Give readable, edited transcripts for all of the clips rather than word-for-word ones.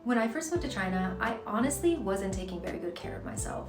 When I first moved to China, I honestly wasn't taking very good care of myself.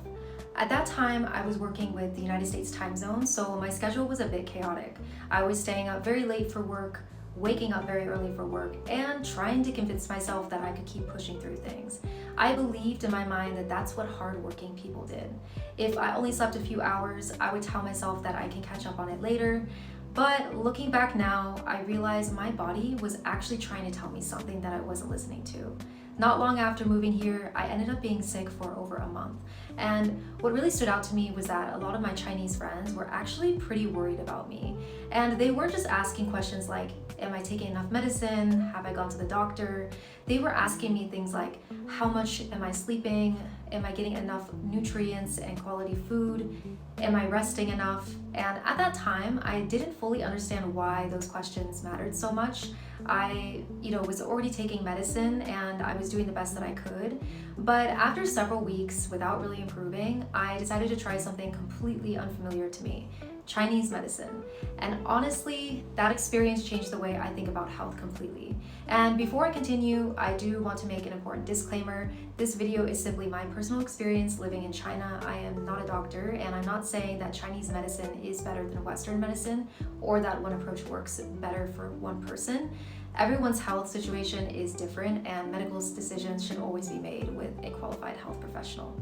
At that time, I was working with the United States time zone, so my schedule was a bit chaotic. I was staying up very late for work, waking up very early for work, and trying to convince myself that I could keep pushing through things. I believed in my mind that that's what hardworking people did. If I only slept a few hours, I would tell myself that I can catch up on it later. But looking back now, I realized my body was actually trying to tell me something that I wasn't listening to. Not long after moving here, I ended up being sick for over a month. And what really stood out to me was that a lot of my Chinese friends were actually pretty worried about me. And they weren't just asking questions like, am I taking enough medicine? Have I gone to the doctor? They were asking me things like, how much am I sleeping? Am I getting enough nutrients and quality food? Am I resting enough? And at that time, I didn't fully understand why those questions mattered so much. I, was already taking medicine and I was doing the best that I could. But after several weeks without really improving, I decided to try something completely unfamiliar to me, Chinese medicine. And honestly, that experience changed the way I think about health completely. And before I continue, I do want to make an important disclaimer. This video is simply my personal experience living in China. I am not a doctor, and I'm not saying that Chinese medicine is better than Western medicine or that one approach works better for one person. Everyone's health situation is different, and medical decisions should always be made with a qualified health professional.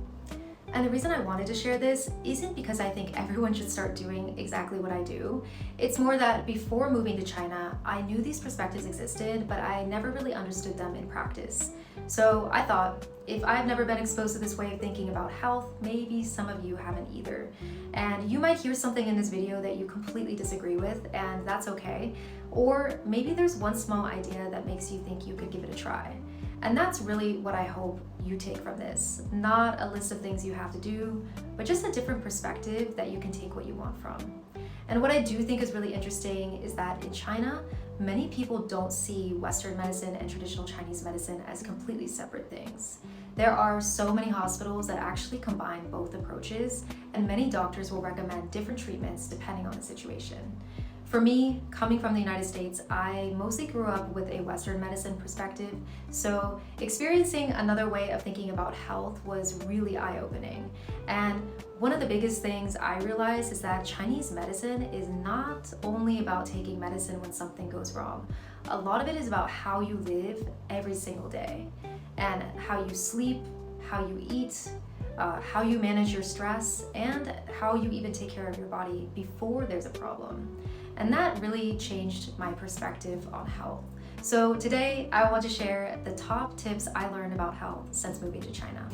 And the reason I wanted to share this isn't because I think everyone should start doing exactly what I do. It's more that before moving to China, I knew these perspectives existed, but I never really understood them in practice. So I thought, if I've never been exposed to this way of thinking about health, maybe some of you haven't either. And you might hear something in this video that you completely disagree with, and that's okay. Or maybe there's one small idea that makes you think you could give it a try. And that's really what I hope you take from this. Not a list of things you have to do, but just a different perspective that you can take what you want from. And what I do think is really interesting is that in China, many people don't see Western medicine and traditional Chinese medicine as completely separate things. There are so many hospitals that actually combine both approaches, and many doctors will recommend different treatments depending on the situation. For me, coming from the United States, I mostly grew up with a Western medicine perspective, so experiencing another way of thinking about health was really eye-opening. And one of the biggest things I realized is that Chinese medicine is not only about taking medicine when something goes wrong. A lot of it is about how you live every single day, and how you sleep, how you eat, how you manage your stress, and how you even take care of your body before there's a problem. And that really changed my perspective on health. So today, I want to share the top tips I learned about health since moving to China.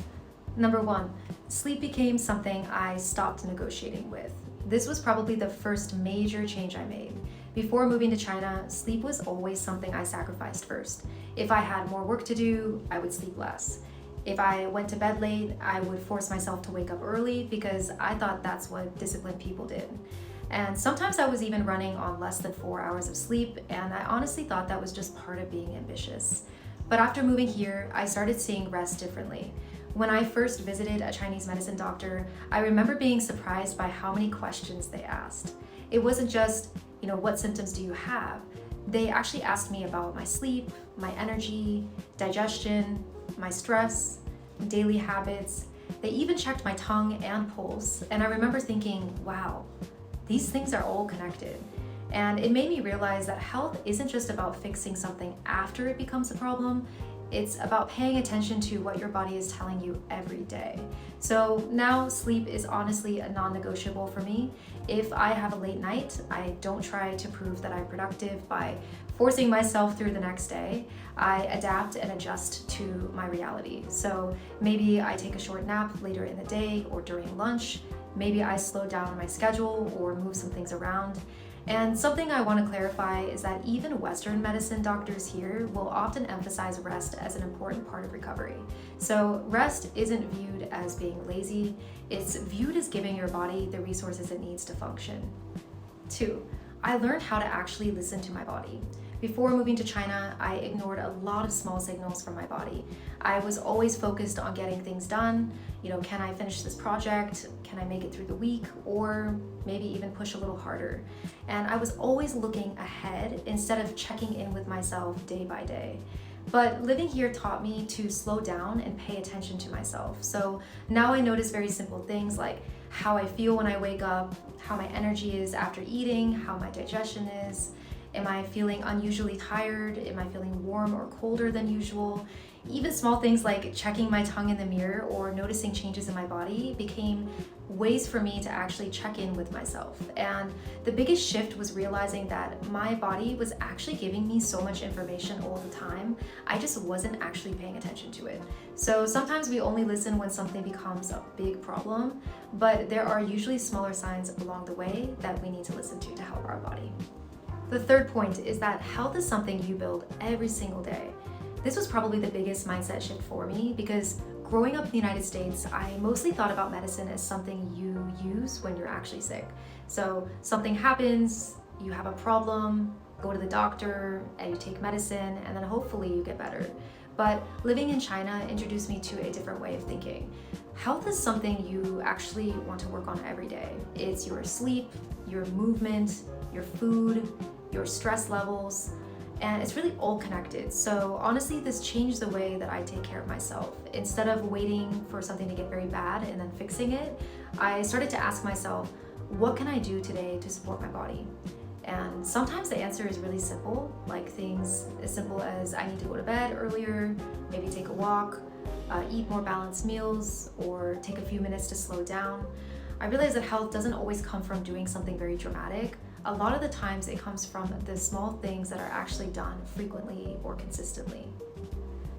Number 1, sleep became something I stopped negotiating with. This was probably the first major change I made. Before moving to China, sleep was always something I sacrificed first. If I had more work to do, I would sleep less. If I went to bed late, I would force myself to wake up early because I thought that's what disciplined people did. And sometimes I was even running on less than 4 hours of sleep, and I honestly thought that was just part of being ambitious. But after moving here, I started seeing rest differently. When I first visited a Chinese medicine doctor, I remember being surprised by how many questions they asked. It wasn't just, what symptoms do you have? They actually asked me about my sleep, my energy, digestion, my stress, daily habits. They even checked my tongue and pulse, and I remember thinking, wow, these things are all connected. And it made me realize that health isn't just about fixing something after it becomes a problem. It's about paying attention to what your body is telling you every day. So now sleep is honestly a non-negotiable for me. If I have a late night, I don't try to prove that I'm productive by forcing myself through the next day. I adapt and adjust to my reality. So maybe I take a short nap later in the day or during lunch. Maybe I slow down my schedule or move some things around. And something I want to clarify is that even Western medicine doctors here will often emphasize rest as an important part of recovery. So rest isn't viewed as being lazy, it's viewed as giving your body the resources it needs to function. 2, I learned how to actually listen to my body. Before moving to China, I ignored a lot of small signals from my body. I was always focused on getting things done. Can I finish this project? Can I make it through the week? Or maybe even push a little harder. And I was always looking ahead instead of checking in with myself day by day. But living here taught me to slow down and pay attention to myself. So now I notice very simple things like how I feel when I wake up, how my energy is after eating, how my digestion is. Am I feeling unusually tired? Am I feeling warm or colder than usual? Even small things like checking my tongue in the mirror or noticing changes in my body became ways for me to actually check in with myself. And the biggest shift was realizing that my body was actually giving me so much information all the time. I just wasn't actually paying attention to it. So sometimes we only listen when something becomes a big problem, but there are usually smaller signs along the way that we need to listen to help our body. The third point is that health is something you build every single day. This was probably the biggest mindset shift for me because growing up in the United States, I mostly thought about medicine as something you use when you're actually sick. So something happens, you have a problem, go to the doctor, and you take medicine, and then hopefully you get better. But living in China introduced me to a different way of thinking. Health is something you actually want to work on every day. It's your sleep, your movement, your food, your stress levels, and it's really all connected. So honestly, this changed the way that I take care of myself. Instead of waiting for something to get very bad and then fixing it, I started to ask myself, what can I do today to support my body? And sometimes the answer is really simple, like things as simple as I need to go to bed earlier, maybe take a walk, eat more balanced meals, or take a few minutes to slow down. I realize that health doesn't always come from doing something very dramatic. A lot of the times it comes from the small things that are actually done frequently or consistently.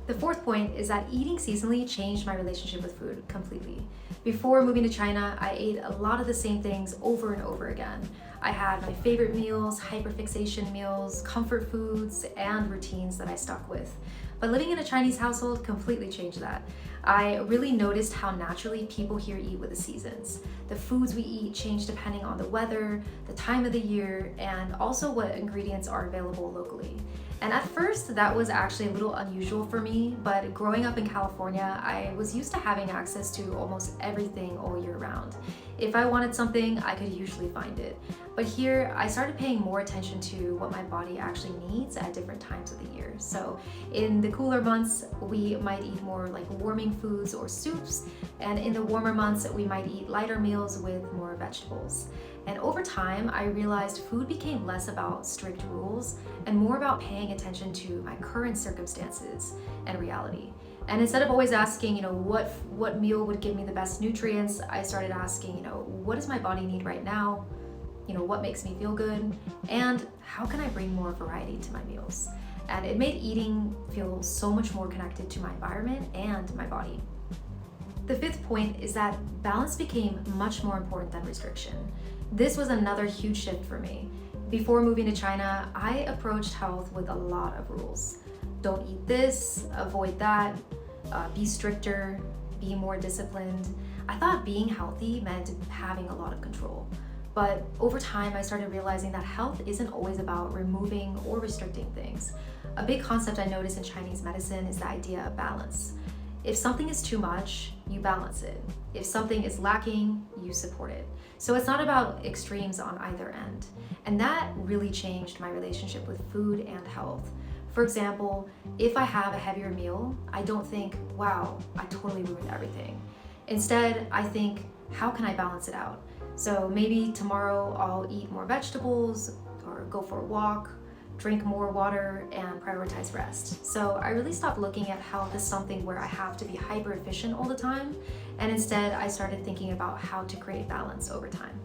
The fourth point is that eating seasonally changed my relationship with food completely. Before moving to China, I ate a lot of the same things over and over again. I had my favorite meals, hyperfixation meals, comfort foods, and routines that I stuck with. But living in a Chinese household completely changed that. I really noticed how naturally people here eat with the seasons. The foods we eat change depending on the weather, the time of the year, and also what ingredients are available locally. And at first, that was actually a little unusual for me, but growing up in California, I was used to having access to almost everything all year round. If I wanted something, I could usually find it. But here, I started paying more attention to what my body actually needs at different times of the year. So in the cooler months, we might eat more like warming foods or soups, and in the warmer months, we might eat lighter meals with more vegetables. And over time, I realized food became less about strict rules and more about paying attention to my current circumstances and reality. And instead of always asking, what meal would give me the best nutrients, I started asking, what does my body need right now? What makes me feel good? And how can I bring more variety to my meals? And it made eating feel so much more connected to my environment and my body. The fifth point is that balance became much more important than restriction. This was another huge shift for me. Before moving to China, I approached health with a lot of rules. Don't eat this, avoid that, be stricter, be more disciplined. I thought being healthy meant having a lot of control. But over time, I started realizing that health isn't always about removing or restricting things. A big concept I noticed in Chinese medicine is the idea of balance. If something is too much, you balance it. If something is lacking, you support it. So it's not about extremes on either end. And that really changed my relationship with food and health. For example, if I have a heavier meal, I don't think, wow, I totally ruined everything. Instead, I think, how can I balance it out? So maybe tomorrow I'll eat more vegetables or go for a walk, drink more water, and prioritize rest. So I really stopped looking at health as something where I have to be hyper efficient all the time, and instead I started thinking about how to create balance over time.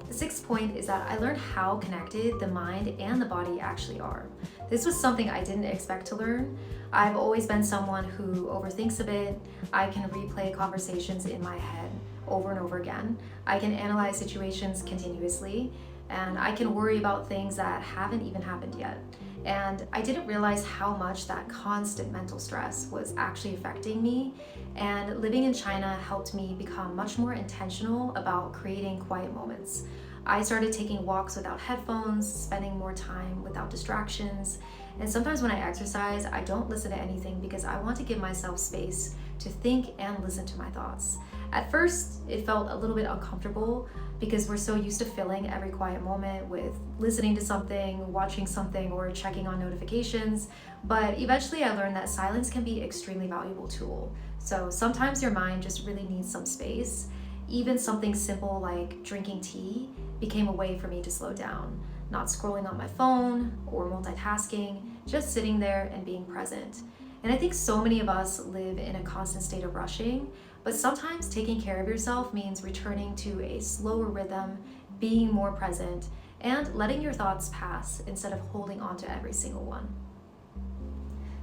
The sixth point is that I learned how connected the mind and the body actually are. This was something I didn't expect to learn. I've always been someone who overthinks a bit. I can replay conversations in my head over and over again. I can analyze situations continuously, and I can worry about things that haven't even happened yet. And I didn't realize how much that constant mental stress was actually affecting me. And living in China helped me become much more intentional about creating quiet moments. I started taking walks without headphones, spending more time without distractions. And sometimes when I exercise, I don't listen to anything because I want to give myself space to think and listen to my thoughts. At first, it felt a little bit uncomfortable because we're so used to filling every quiet moment with listening to something, watching something, or checking on notifications. But eventually I learned that silence can be an extremely valuable tool. So sometimes your mind just really needs some space. Even something simple like drinking tea became a way for me to slow down, not scrolling on my phone or multitasking, just sitting there and being present. And I think so many of us live in a constant state of rushing, but sometimes taking care of yourself means returning to a slower rhythm, being more present, and letting your thoughts pass instead of holding on to every single one.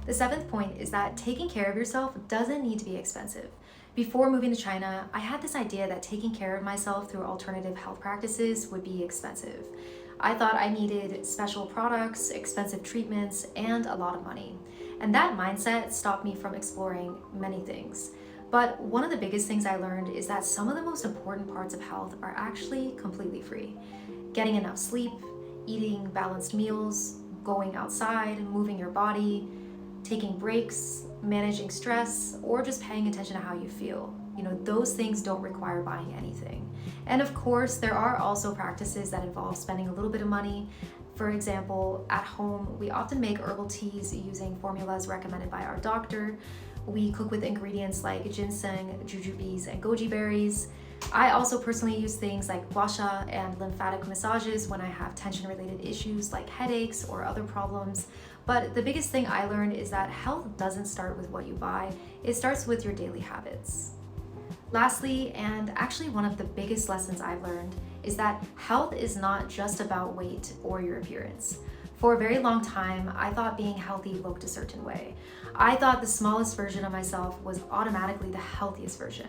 The seventh point is that taking care of yourself doesn't need to be expensive. Before moving to China, I had this idea that taking care of myself through alternative health practices would be expensive. I thought I needed special products, expensive treatments, and a lot of money. And that mindset stopped me from exploring many things. But one of the biggest things I learned is that some of the most important parts of health are actually completely free. Getting enough sleep, eating balanced meals, going outside, moving your body, taking breaks, managing stress, or just paying attention to how you feel. Those things don't require buying anything. And of course, there are also practices that involve spending a little bit of money. For example, at home, we often make herbal teas using formulas recommended by our doctor. We cook with ingredients like ginseng, jujubes, and goji berries. I also personally use things like gua sha and lymphatic massages when I have tension-related issues like headaches or other problems. But the biggest thing I learned is that health doesn't start with what you buy, it starts with your daily habits. Lastly, and actually one of the biggest lessons I've learned, is that health is not just about weight or your appearance. For a very long time, I thought being healthy looked a certain way. I thought the smallest version of myself was automatically the healthiest version.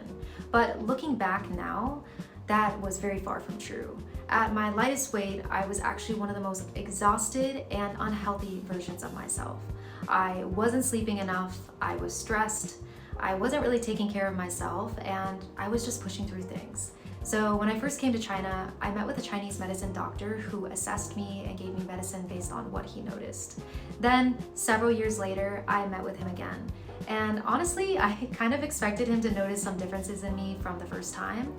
But looking back now, that was very far from true. At my lightest weight, I was actually one of the most exhausted and unhealthy versions of myself. I wasn't sleeping enough, I was stressed, I wasn't really taking care of myself, and I was just pushing through things. So when I first came to China, I met with a Chinese medicine doctor who assessed me and gave me medicine based on what he noticed. Then, several years later, I met with him again. And honestly, I kind of expected him to notice some differences in me from the first time.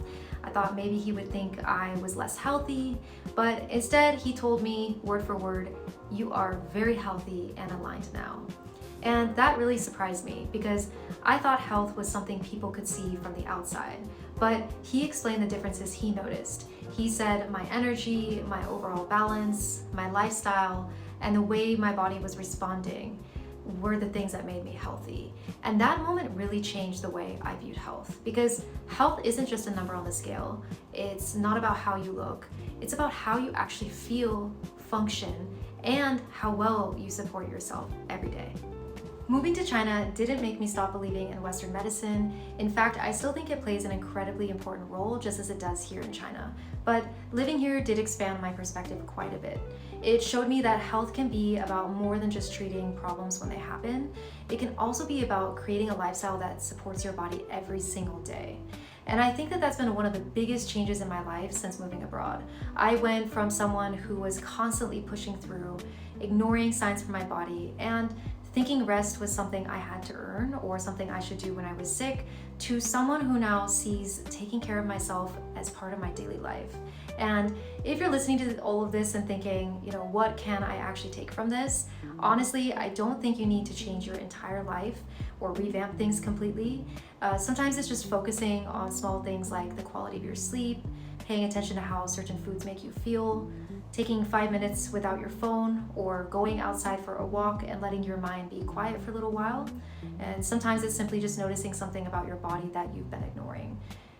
I thought maybe he would think I was less healthy, but instead he told me word for word, "You are very healthy and aligned now." And that really surprised me because I thought health was something people could see from the outside. But he explained the differences he noticed. He said my energy, my overall balance, my lifestyle, and the way my body was responding were the things that made me healthy. And that moment really changed the way I viewed health, because health isn't just a number on the scale. It's not about how you look. It's about how you actually feel, function, and how well you support yourself every day. Moving to China didn't make me stop believing in Western medicine. In fact, I still think it plays an incredibly important role, just as it does here in China. But living here did expand my perspective quite a bit. It showed me that health can be about more than just treating problems when they happen. It can also be about creating a lifestyle that supports your body every single day. And I think that that's been one of the biggest changes in my life since moving abroad. I went from someone who was constantly pushing through, ignoring signs from my body, and thinking rest was something I had to earn or something I should do when I was sick, to someone who now sees taking care of myself as part of my daily life. And if you're listening to all of this and thinking, what can I actually take from this? Honestly, I don't think you need to change your entire life or revamp things completely. Sometimes it's just focusing on small things like the quality of your sleep, paying attention to how certain foods make you feel, taking 5 minutes without your phone, or going outside for a walk and letting your mind be quiet for a little while. And sometimes it's simply just noticing something about your body that you've been ignoring.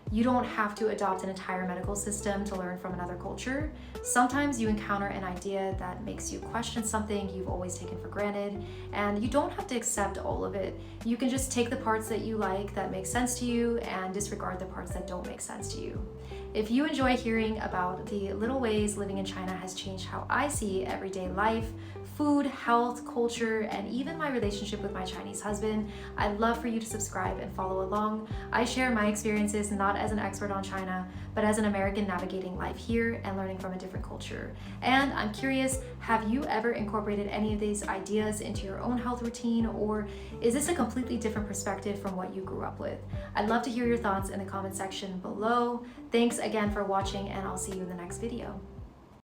You don't have to adopt an entire medical system to learn from another culture. Sometimes you encounter an idea that makes you question something you've always taken for granted, and you don't have to accept all of it. You can just take the parts that you like, that make sense to you, and disregard the parts that don't make sense to you. If you enjoy hearing about the little ways living in China has changed how I see everyday life, food, health, culture, and even my relationship with my Chinese husband. I'd love for you to subscribe and follow along. I share my experiences not as an expert on China, but as an American navigating life here and learning from a different culture. And I'm curious, have you ever incorporated any of these ideas into your own health routine, or is this a completely different perspective from what you grew up with? I'd love to hear your thoughts in the comment section below. Thanks again for watching, and I'll see you in the next video.